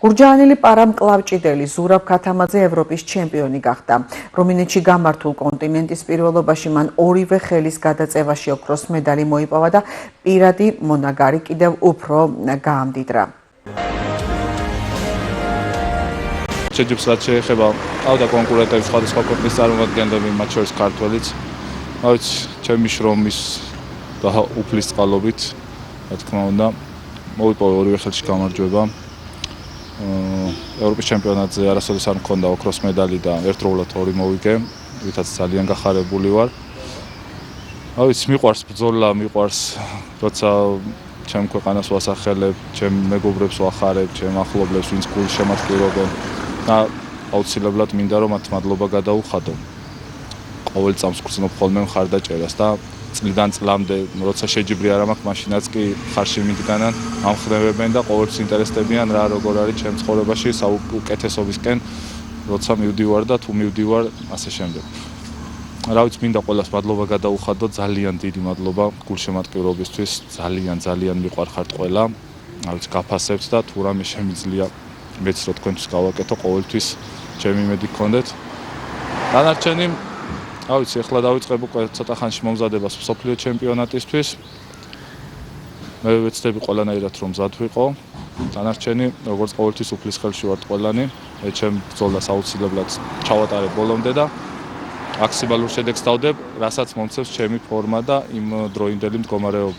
გურჯაანელი პარამკლავჭიდელი ზურაბ ქათამაძე ევროპის ჩემპიონი გახდა. რუმინეთში გამართულ კონტინენტის პირველობაში მან ორივე ხელის გადაწევაში ოქროს მედალი მოიპოვა და პირადი მონაგარი კიდევ უფრო გაამდიდრა. შეჯიბს რაც შეეხება ავდა კონკურენტების სხვადასხვა ქვეყნის წარმომადგენლები, მათ შორის ქართველიც. ჩემი შრომის და უფლის წყალობით, რა თქმა უნდა, მოვიპოვე ორივე ხელში გამარჯვება. ევროპის ჩემპიონატზე არასოდეს არ მქონდა ოქროს მედალი და ერთდროულად ორი მოვიგე, რითაც ძალიან გახარებული ვარ. მიყვარს ბრძოლა, მიყვარს როცა ჩემ ქვეყანას ვასახელებ, ჩემ მეგობრებს ვახარებ, ჩემ ახლობლებს, ვინც გულს შემატკბირობენ და აუცილებლად მინდა რომ მათ მადლობა გადაუხადო. ყოველ წამს ვგრძნობ ხოლმე მხარდაჭერას და წლიდან წლამდე, როცა შეჯიბრი არ მაქვს, მაშინაც კი ხარში მიდგანან, ამხნევებენ და ყოველთვის ინტერესდებიან რა როგორ არის ჩემ ცხოვრებაში საუკეთესობისკენ, როცა მივდივარ და თუ მივდივარ, ასე შემდეგ. რა ვიცი, მინდა ყველას მადლობა გადაუხადო, ძალიან დიდი მადლობა გულშემატკივრობისთვის, ძალიან მიყვარხართ ყველა. რა ვიცი, გაფასებთ და თუ რამე შემიძლია მეც რო თქვენთვის გავაკეთო, ყოველთვის ჩემი იმედი გქონდეთ. დანარჩენი რა ვიცი, ახლა დავიწყებ უკვე ცოტა ხანში მომზადებას მსოფლიო ჩემპიონატისთვის. მე ვეცდები ყველანაირად რომ მზად ვიყო. დანარჩენი, როგორც ყოველთვის უფლის ხელში ვართ ყველანი. მე ჩემ ბრძოლას აუცილებლად ჩავატარებ ბოლომდე და მაქსიმალურ შედეგს დავდებ, რასაც მომცემს ჩემი ფორმა და იმ დროინდელი მდგომარეობა.